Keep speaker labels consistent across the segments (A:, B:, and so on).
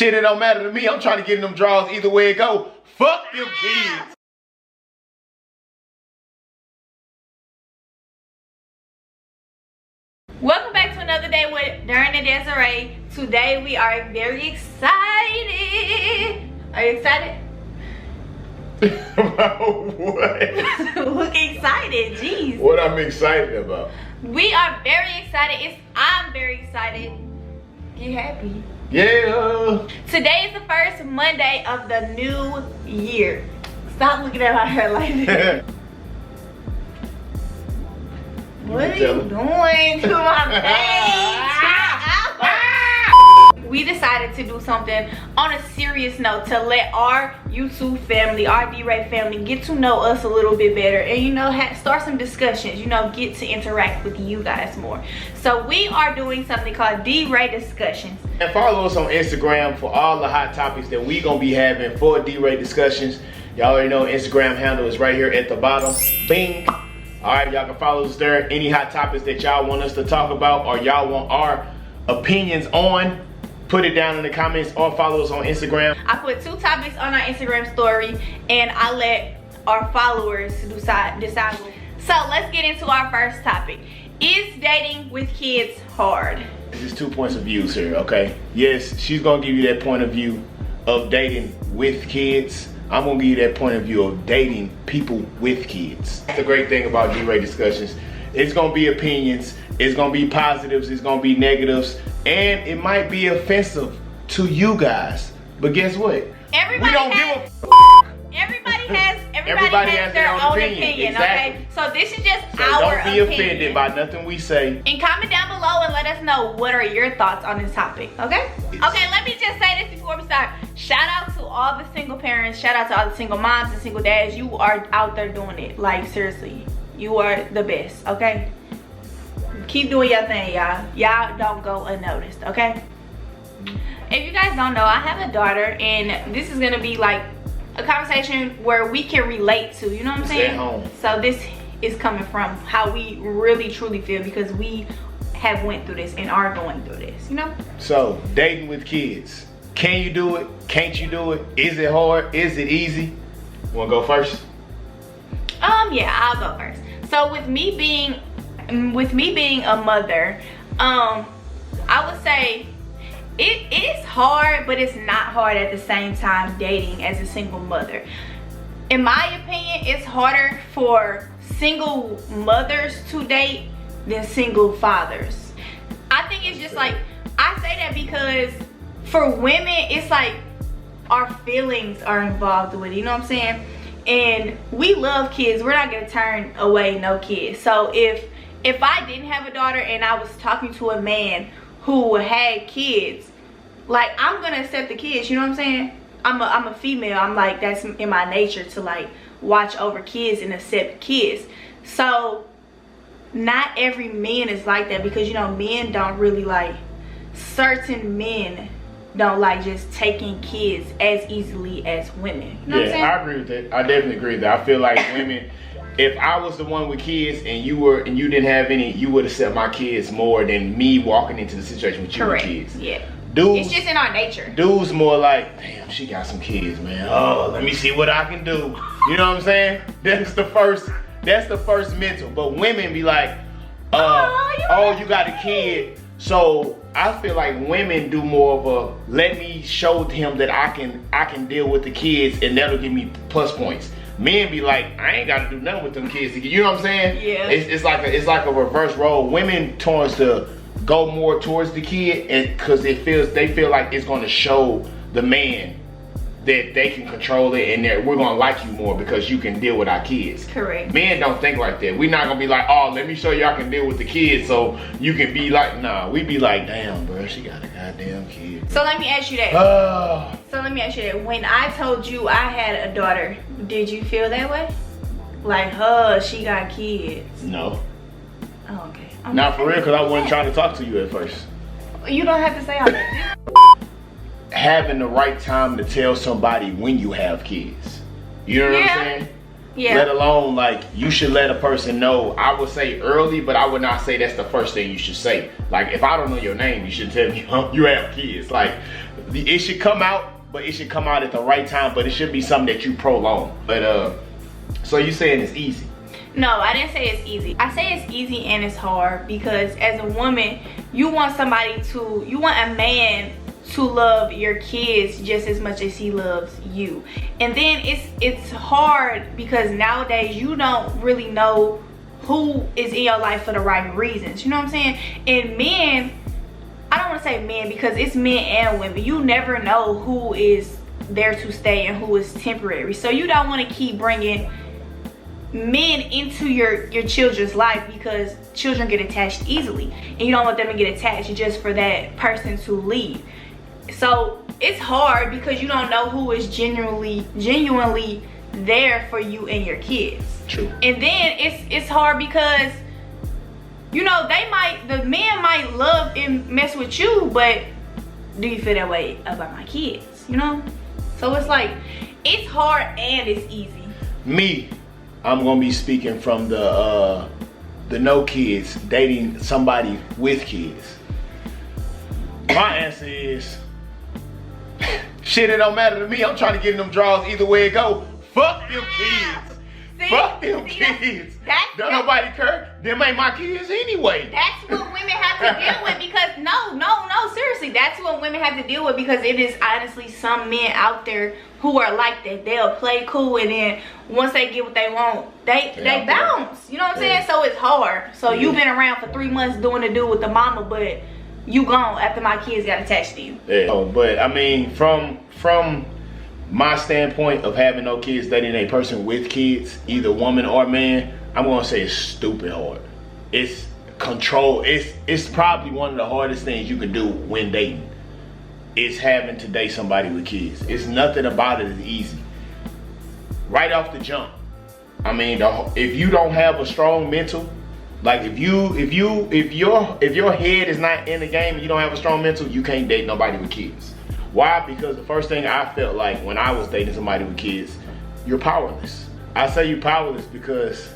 A: Shit, it don't matter to me. I'm trying to get in them draws either way it go. Fuck them kids.
B: Welcome back to another day with Drae and Desiree. Today we are very excited. Are you excited?
A: About what?
B: Look excited, jeez.
A: What I'm excited about?
B: We are very excited. I'm very excited. Get happy.
A: Yeah.
B: Today is the first Monday of the new year. Stop looking at my hair like that. What are you doing to my face? We decided to do something on a serious note to let our YouTube family, our Drae family, get to know us a little bit better and, you know, start some discussions, you know, get to interact with you guys more. So we are doing something called Drae Discussions.
A: And follow us on Instagram for all the hot topics that we gonna be having for Drae Discussions. Y'all already know Instagram handle is right here at the bottom. Bing. All right, y'all can follow us there. Any hot topics that y'all want us to talk about or y'all want our opinions on, put it down in the comments or follow us on Instagram.
B: I put 2 topics on our Instagram story and I let our followers decide. So let's get into our first topic. Is dating with kids hard?
A: There's 2 points of views here, okay? Yes, she's gonna give you that point of view of dating with kids. I'm gonna give you that point of view of dating people with kids. That's the great thing about Drae Discussions. It's gonna be opinions, it's gonna be positives, it's gonna be negatives, and it might be offensive to you guys. But guess what?
B: Everybody has their own opinion,
A: exactly.
B: okay? So this is just
A: So
B: our
A: don't be
B: opinion.
A: offended by nothing we say.
B: And comment down below and let us know what are your thoughts on this topic, okay? Okay, let me just say this before we start. Shout out to all the single parents. Shout out to all the single moms and single dads. You are out there doing it. Like, seriously. You are the best, okay? Keep doing your thing, y'all. Y'all don't go unnoticed, okay? If you guys don't know, I have a daughter, and this is going to be like a conversation where we can relate to, you know what I'm saying?
A: Stay home.
B: So this is coming from how we really truly feel because we have went through this and are going through this, you know?
A: So, dating with kids. Can you do it? Can't you do it? Is it hard? Is it easy? You wanna go first?
B: Yeah, I'll go first. So with me being a mother, I would say it is hard, but it's not hard at the same time dating as a single mother. In my opinion, it's harder for single mothers to date than single fathers. I think it's just like, I say that because for women, it's like our feelings are involved with it, you know what I'm saying? And we love kids. We're not gonna turn away no kids. So if I didn't have a daughter and I was talking to a man who had kids, like, I'm gonna accept the kids, you know what I'm saying? I'm a female. I'm like, that's in my nature to like watch over kids and accept kids. So not every man is like that because, you know, men don't really like, certain men don't like just taking kids as easily as women. You know what I'm saying?
A: I agree with that. I definitely agree with that. I feel like women, if I was the one with kids and you didn't have any, you would accept my kids more than me walking into the situation with you with kids.
B: Yeah.
A: Dudes,
B: it's just in our nature.
A: Dudes more like, damn, she got some kids, man. Oh, let me see what I can do. You know what I'm saying? That's the first mental. But women be like, you got a kid. So I feel like women do more of a, let me show him that I can deal with the kids and that'll give me plus points. Men be like, I ain't gotta do nothing with them kids. You know what I'm saying?
B: Yeah.
A: It's like a reverse role. Women tends to go more towards the kid, and because they feel like it's gonna show the man that they can control it and that we're gonna like you more because you can deal with our kids.
B: Correct.
A: Men don't think like that. We're not gonna be like, oh, let me show you I can deal with the kids so you can be like, nah. We be like, damn, bro, she got a goddamn kid.
B: So let me ask you that. When I told you I had a daughter, did you feel that way? Like, she got kids?
A: No.
B: Oh, okay.
A: Not for real, because I wasn't trying to talk to you at first.
B: You don't have to say all that.
A: Having the right time to tell somebody when you have kids. You know what I'm saying?
B: Yeah.
A: Let alone, like, you should let a person know. I would say early, but I would not say that's the first thing you should say. Like, if I don't know your name, you should tell me you have kids. Like, it should come out, but it should come out at the right time. But it should be something that you prolong. But so you saying it's easy?
B: No, I didn't say it's easy. I say it's easy and it's hard because as a woman, you want a man to love your kids just as much as he loves you. And then it's hard because nowadays you don't really know who is in your life for the right reasons. You know what I'm saying? And men, I don't want to say men because it's men and women. You never know who is there to stay and who is temporary. So you don't want to keep bringing men into your children's life because children get attached easily. And you don't want them to get attached just for that person to leave. So it's hard because you don't know who is genuinely there for you and your kids.
A: True. And
B: then it's hard because you know the man might love and mess with you, but do you feel that way about my kids? You know? So it's like it's hard and it's easy.
A: Me, I'm gonna be speaking from the no kids dating somebody with kids. My answer is shit, it don't matter to me. I'm trying to get in them draws either way it go. Fuck them kids. Fuck them kids. Don't nobody care. Them ain't my kids anyway.
B: That's what women have to deal with because no, seriously, that's what women have to deal with because it is honestly some men out there who are like that. They'll play cool and then once they get what they want, they bounce. You know what I'm saying? So it's hard. So you've been around for 3 months doing the deal with the mama, but you gone after my kids got attached to you.
A: Yeah. Oh, but I mean, from my standpoint of having no kids, dating a person with kids, either woman or man, I'm gonna say it's stupid hard. It's control. It's probably one of the hardest things you can do when dating. Is having to date somebody with kids. It's nothing about it is easy. Right off the jump. I mean, if you don't have a strong mental, like if your head is not in the game and you don't have a strong mental, you can't date nobody with kids. Why? Because the first thing I felt like when I was dating somebody with kids, you're powerless. I say you're powerless because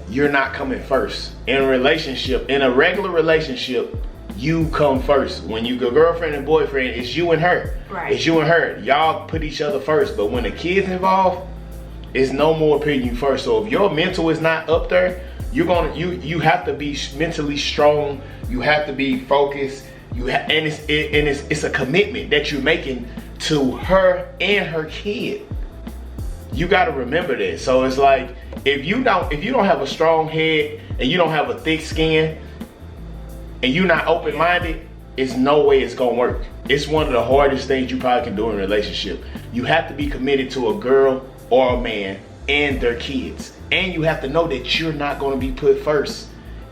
A: you're not coming first. In a regular relationship, you come first. When you go girlfriend and boyfriend, it's you and her.
B: Right.
A: It's you and her. Y'all put each other first. But when the kid's involved, it's no more putting you first. So if your mental is not up there, you have to be mentally strong. You have to be focused. It's a commitment that you're making to her and her kid. You got to remember that. So it's like if you don't have a strong head and you don't have a thick skin and you're not open-minded, it's no way it's gonna work. It's one of the hardest things you probably can do in a relationship. You have to be committed to a girl or a man and their kids. And you have to know that you're not gonna be put first.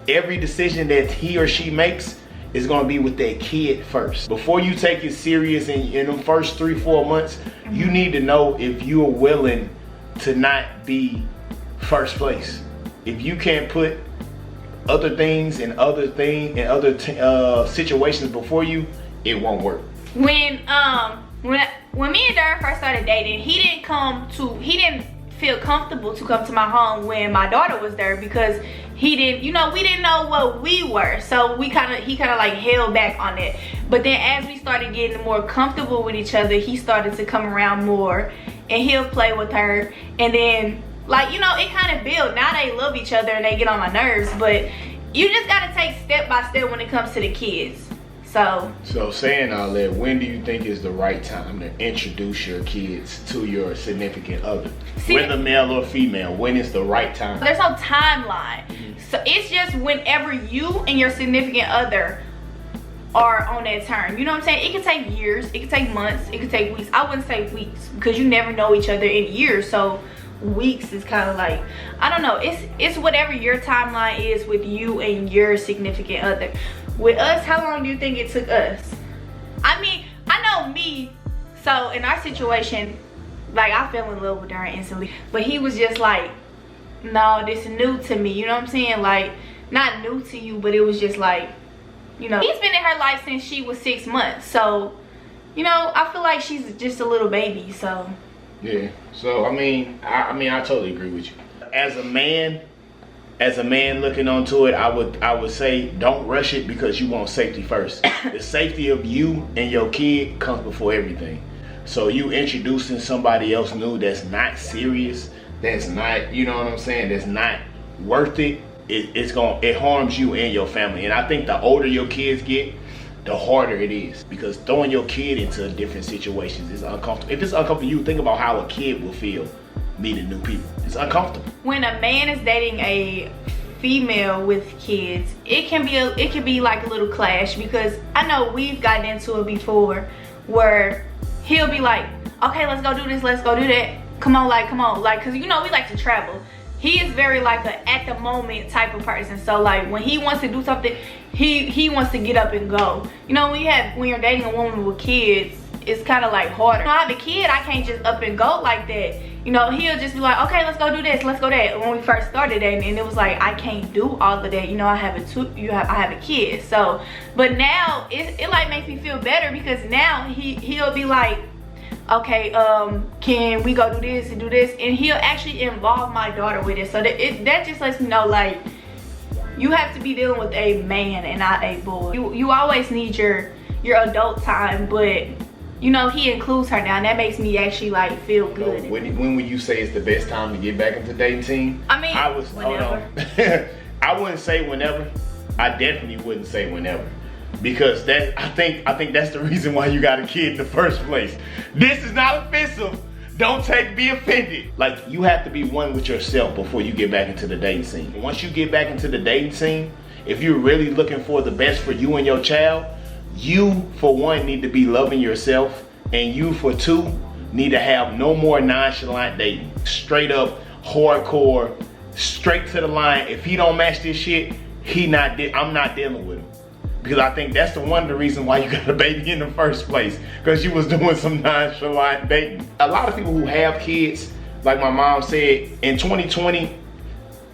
A: Every decision that he or she makes is gonna be with that kid first. Before you take it serious in the first 3-4 months, you need to know if you are willing to not be first place. If you can't put other things and other situations before you, it won't work.
B: When me and Drae first started dating, he didn't feel comfortable to come to my home when my daughter was there because we didn't know what we were, so he kind of like held back on it. But then as we started getting more comfortable with each other, he started to come around more and he'll play with her, and then it kind of built. Now they love each other and they get on my nerves, but you just gotta take step by step when it comes to the kids. So
A: saying all that, when do you think is the right time to introduce your kids to your significant other? Whether male or female, when is the right time?
B: There's no timeline. So it's just whenever you and your significant other are on that term. You know what I'm saying? It can take years, it can take months, it can take weeks. I wouldn't say weeks because you never know each other in years. So weeks is kind of like, I don't know, it's whatever your timeline is with you and your significant other. With us, how long do you think it took us? I mean, I know me, so in our situation, like I fell in love with her instantly, but he was just like, no, this is new to me. You know what I'm saying? Like, not new to you, but it was just like, he's been in her life since she was 6 months. So, I feel like she's just a little baby, so.
A: Yeah, so I mean, I totally agree with you. As a man, as a man looking onto it, I would say don't rush it because you want safety first. The safety of you and your kid comes before everything. So you introducing somebody else new that's not serious, that's not, you know what I'm saying, that's not worth it, it harms you and your family. And I think the older your kids get, the harder it is, because throwing your kid into different situations is uncomfortable. If it's uncomfortable, you think about how a kid will feel meeting new people. It's uncomfortable.
B: When a man is dating a female with kids, it can be like a little clash, because I know we've gotten into it before where he'll be like, okay, let's go do this, let's go do that, come on, like, because you know we like to travel. He is very like a at the moment type of person. So like when he wants to do something, he wants to get up and go. You know, when you're dating a woman with kids, it's kind of like harder. When I have a kid, I can't just up and go like that. You know, he'll just be like, okay, let's go do this, let's go that. When we first started dating, and it was like, I can't do all of that. You know, I have a kid. So, but now it like makes me feel better, because now he'll be like, okay, can we go do this and do this? And he'll actually involve my daughter with it. So that just lets me know, like, you have to be dealing with a man and not a boy. You always need your adult time, but you know, he includes her now, and that makes me actually like feel good.
A: So when would you say it's the best time to get back into dating scene?
B: I mean, whenever.
A: I wouldn't say whenever. I definitely wouldn't say whenever, because I think that's the reason why you got a kid in the first place. This is not offensive. Don't be offended. Like, you have to be one with yourself before you get back into the dating scene. Once you get back into the dating scene, if you're really looking for the best for you and your child, you, for one, need to be loving yourself, and you, for two, need to have no more nonchalant dating. Straight up, hardcore, straight to the line. If he don't match this shit, I'm not dealing with him. Because I think that's one of the reasons why you got a baby in the first place, because you was doing some nonchalant dating. A lot of people who have kids, like my mom said, in 2020,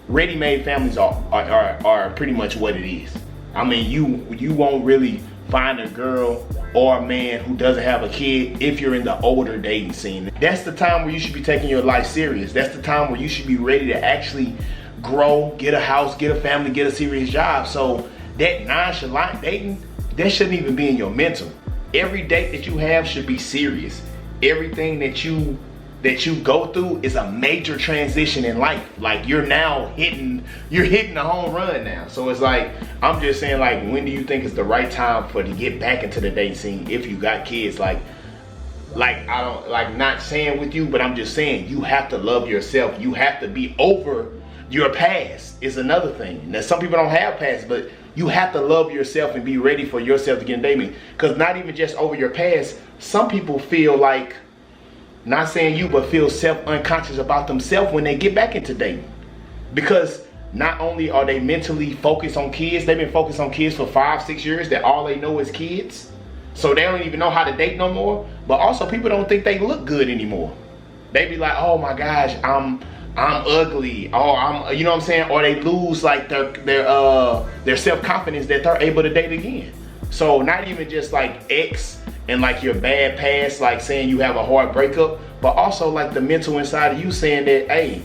A: ready-made families are pretty much what it is. I mean, you won't really find a girl or a man who doesn't have a kid if you're in the older dating scene. That's the time where you should be taking your life serious. That's the time where you should be ready to actually grow, get a house, get a family, get a serious job. So that nonchalant dating, that shouldn't even be in your mental. Every date that you have should be serious. Everything that you go through is a major transition in life. Like, you're hitting the home run now. So it's like, I'm just saying, like, when do you think is the right time to get back into the dating scene if you got kids? Like I don't, like, not saying with you, but I'm just saying, you have to love yourself. You have to be over your past is another thing. Now, some people don't have past, but you have to love yourself and be ready for yourself to get in dating. Because not even just over your past, some people feel like, not saying you, but feel unconscious about themselves when they get back into dating. Because not only are they mentally focused on kids, they've been focused on kids for 5-6 years, that all they know is kids. So they don't even know how to date no more. But also, people don't think they look good anymore. They be like, oh my gosh, I'm ugly. Oh, I'm, you know what I'm saying? Or they lose like their self-confidence that they're able to date again. So not even just like ex and like your bad past, like saying you have a hard breakup, but also like the mental inside of you saying that, hey,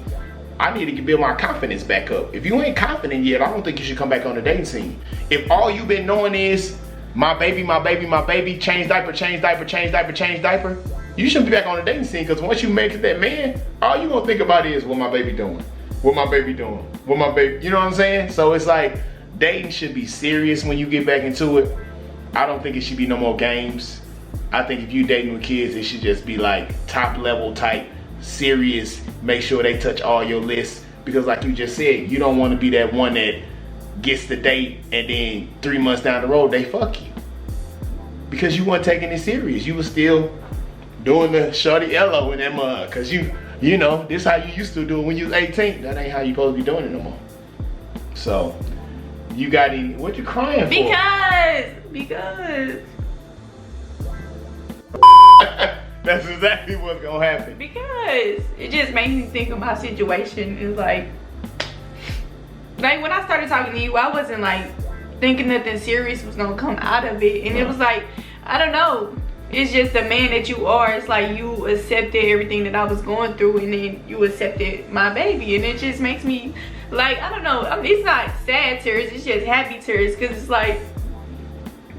A: I need to build my confidence back up. If you ain't confident yet, I don't think you should come back on the dating scene. If all you've been knowing is my baby, change diaper, change diaper, change diaper, change diaper, you shouldn't be back on the dating scene, because once you make it that man, all you gonna think about is what my baby doing, what my baby doing, what my baby, you know what I'm saying? So it's like, dating should be serious when you get back into it. I don't think it should be no more games. I think if you dating with kids, it should just be like top level type, serious, make sure they touch all your lists. Because like you just said, you don't want to be that one that gets the date and then 3 months down the road, they fuck you. Because you weren't taking it serious. You were still doing the shorty Ello in that mug. Because you know, this how you used to do it when you was 18. That ain't how you supposed to be doing it no more. So, you got any, what you crying for?
B: Because.
A: That's exactly what's gonna happen.
B: Because it just made me think of my situation. It's like when I started talking to you, I wasn't like thinking nothing serious was gonna come out of it. And it was like, I don't know. It's just the man that you are. It's like you accepted everything that I was going through, and then you accepted my baby. And it just makes me Like, I don't know. I mean, it's not sad tears. It's just happy tears. Because it's like,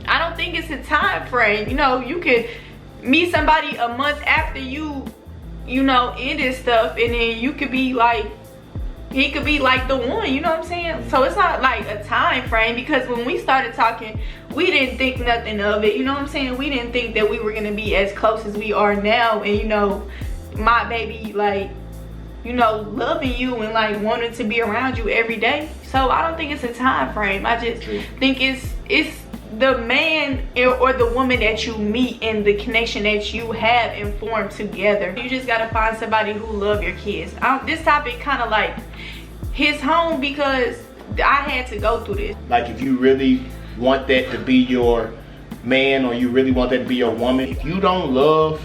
B: I don't think it's a time frame. You know, you could meet somebody a month after you know, ended stuff. And then you could be like, he could be like the one, you know what I'm saying? So it's not like a time frame, because when we started talking, we didn't think nothing of it, you know what I'm saying? We didn't think that we were gonna be as close as we are now. And you know, my baby, like, you know, loving you and like wanting to be around you every day. So I don't think it's a time frame. I just think it's the man or the woman that you meet and the connection that you have and form together. You just gotta find somebody who love your kids. This topic kind of like hits home because I had to go through this.
A: Like, if you really want that to be your man, or you really want that to be your woman, if you don't love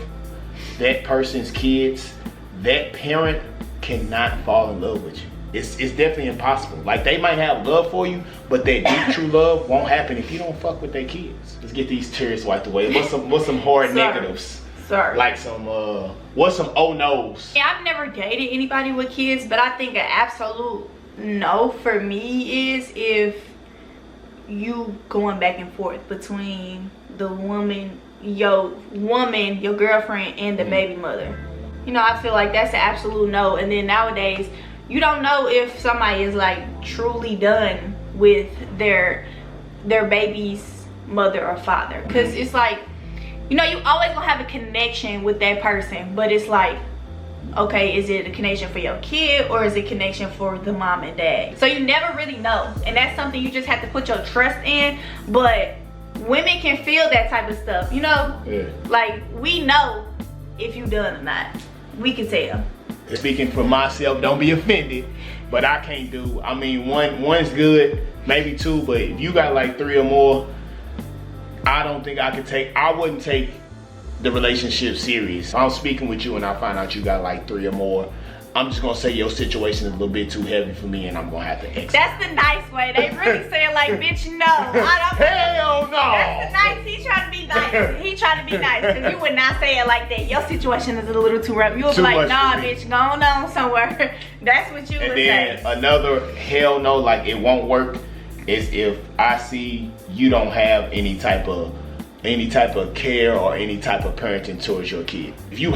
A: that person's kids, that parent cannot fall in love with you. It's definitely impossible. Like, they might have love for you, but that deep true love won't happen if you don't fuck with their kids. Let's get these tears wiped away. What's some hard negatives?
B: Sorry.
A: Like what's some oh no's?
B: Yeah, I've never dated anybody with kids, but I think an absolute no for me is if you going back and forth between the woman, your girlfriend, and the baby mother. You know, I feel like that's an absolute no. And then nowadays, you don't know if somebody is like truly done with their baby's mother or father, because it's like, you know, you always gonna have a connection with that person, but it's like, okay, is it a connection for your kid or is it a connection for the mom and dad? So you never really know, and that's something you just have to put your trust in. But women can feel that type of stuff, you know?
A: Yeah.
B: Like, we know if you done or not. We can tell.
A: Speaking for myself, don't be offended, but I can't do, I mean, one's good, maybe two, but if you got like 3 or more, I don't think I wouldn't take the relationship serious. I'm speaking with you and I find out you got like 3 or more, I'm just gonna say your situation is a little bit too heavy for me and I'm gonna have to exit.
B: That's the nice way. They really saying like, bitch, no. Hell
A: no.
B: That's the nice. He trying to be nice. He trying to be nice, because you would not say it like that. Your situation is a little too rough. You would be like, nah, bitch, go on somewhere. That's what you would say.
A: And then another hell no, like it won't work, is if I see you don't have any type of care or any type of parenting towards your kid. If you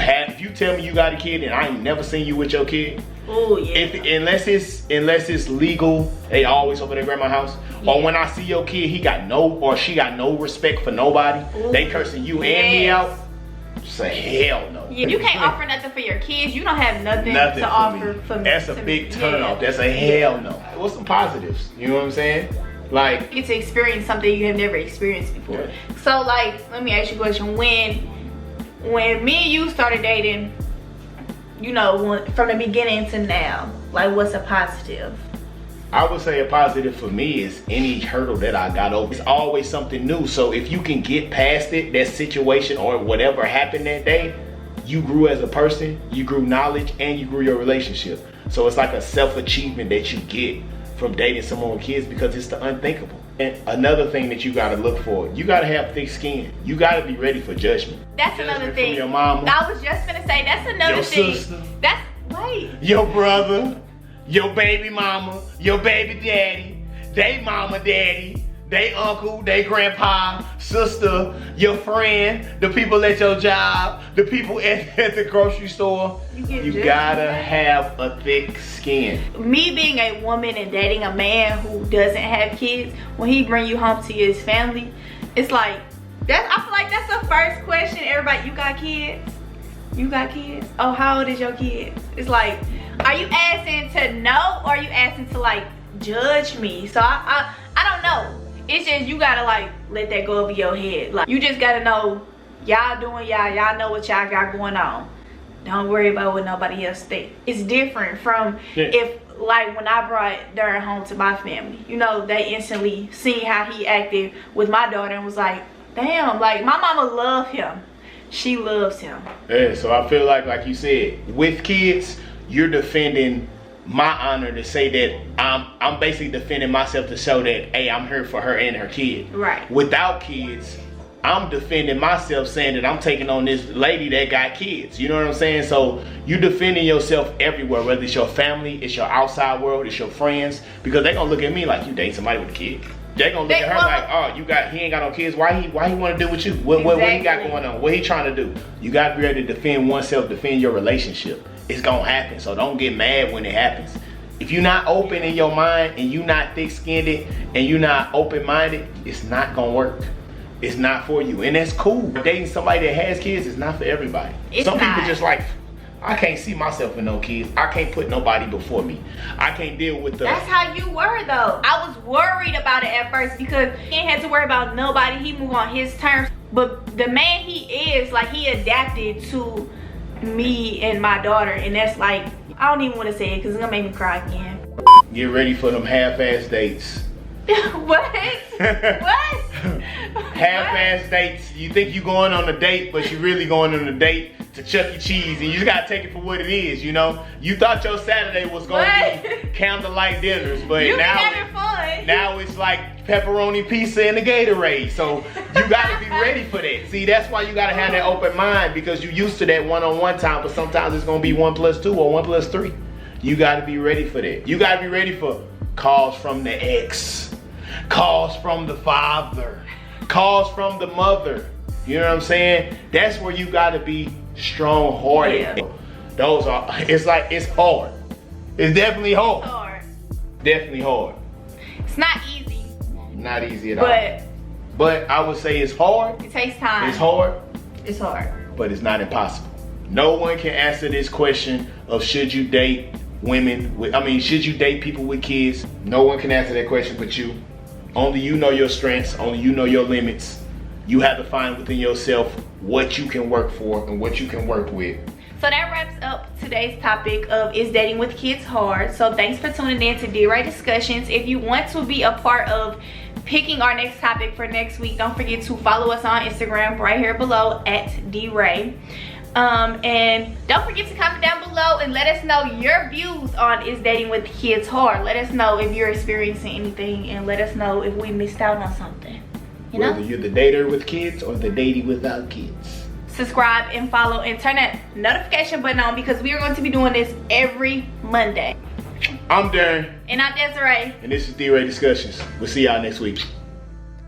A: tell me you got a kid and I ain't never seen you with your kid,
B: oh yeah.
A: Unless it's legal, they always over at grandma's house. Yeah. Or when I see your kid, she got no respect for nobody. Ooh. They cursing you and me out. Say hell no.
B: Yeah, you can't offer nothing for your kids. You don't have nothing to offer for me.
A: That's a big turn off. That's a hell no. What's some positives? You know what I'm saying? Like,
B: you get to experience something you have never experienced before. Yeah. So like, let me ask you a question. When me and you started dating, you know, from the beginning to now, like, what's a positive?
A: I would say a positive for me is any hurdle that I got over. It's always something new. So if you can get past it, that situation or whatever happened that day, you grew as a person, you grew knowledge, and you grew your relationship. So it's like a self-achievement that you get from dating someone with kids, because it's the unthinkable. And another thing that you gotta look for, you gotta have thick skin. You gotta be ready for judgment.
B: That's another thing.
A: From your mama.
B: I was just gonna say, that's another thing. Your sister.
A: Your brother, your baby mama, your baby daddy, they mama, daddy, they uncle, they grandpa, sister, your friend, the people at your job, the people at the grocery store. You gotta have a thick skin. Me
B: being a woman and dating a man who doesn't have kids, when he bring you home to his family, it's like, I feel like that's the first question. Everybody, you got kids? You got kids? Oh, how old is your kids? It's like, are you asking to know, or are you asking to like judge me? So I don't know. It's just, you gotta like let that go over your head. Like, you just gotta know, y'all doing y'all know what y'all got going on. Don't worry about what nobody else think. It's different from if, like, when I brought Drae home to my family, you know, they instantly seen how he acted with my daughter and was like, damn, like, my mama love him. She loves him.
A: Yeah, so I feel like you said, with kids, you're defending my honor to say that I'm basically defending myself to show that, hey, I'm here for her and her kid.
B: Right.
A: Without kids, I'm defending myself, saying that I'm taking on this lady that got kids. You know what I'm saying? So you defending yourself everywhere, whether it's your family, it's your outside world, it's your friends, because they gonna look at me like you date somebody with a kid. They gonna look at her like, oh, he ain't got no kids. Why he want to do with you? What he got going on? What he trying to do? You got to be able to defend oneself, defend your relationship. It's gonna happen. So don't get mad when it happens. If you're not open in your mind and you're not thick-skinned and you're not open-minded, it's not gonna work. It's not for you, and that's cool. Dating somebody that has kids is not for everybody. Some people just like, I can't see myself with no kids. I can't put nobody before me. I can't deal with the...
B: That's how you were though. I was worried about it at first because he ain't had to worry about nobody. He moved on his terms. But the man he is, like, he adapted to me and my daughter, and that's like, I don't even want to say it because it's gonna make me cry again.
A: Get ready for them half-ass dates.
B: What? What?
A: Half-ass dates. You think you going on a date, but you really going on a date to Chuck E. Cheese, and you just gotta take it for what it is, you know? You thought your Saturday was gonna be candlelight dinners, but now it's like pepperoni pizza and a Gatorade. So you gotta be ready for that. See, that's why you gotta have that open mind, because you used to that one-on-one time, but sometimes it's gonna be 1+2 or 1+3. You gotta be ready for that. You gotta be ready for calls from the ex, calls from the father, calls from the mother. You know what I'm saying? That's where you gotta be strong-hearted. Yeah. Those are, it's hard. It's definitely hard.
B: It's hard.
A: Definitely hard.
B: It's not easy.
A: Not easy at all. But I would say it's hard.
B: It takes time.
A: It's hard.
B: It's hard.
A: But it's not impossible. No one can answer this question of should you date women with, should you date people with kids? No one can answer that question but you. Only you know your strengths, only you know your limits. You have to find within yourself what you can work for and what you can work with.
B: So that wraps up today's topic of is dating with kids hard? So thanks for tuning in to Drae Discussions. If you want to be a part of picking our next topic for next week, don't forget to follow us on Instagram right here below at Drae. And don't forget to comment down below and let us know your views on is dating with kids hard. Let us know if you're experiencing anything, and let us know if we missed out on something. You know?
A: Whether you're the dater with kids or the datey without kids.
B: Subscribe and follow and turn that notification button on, because we are going to be doing this every Monday.
A: I'm Darren.
B: And I'm Desiree.
A: And this is Drae Discussions. We'll see y'all next week.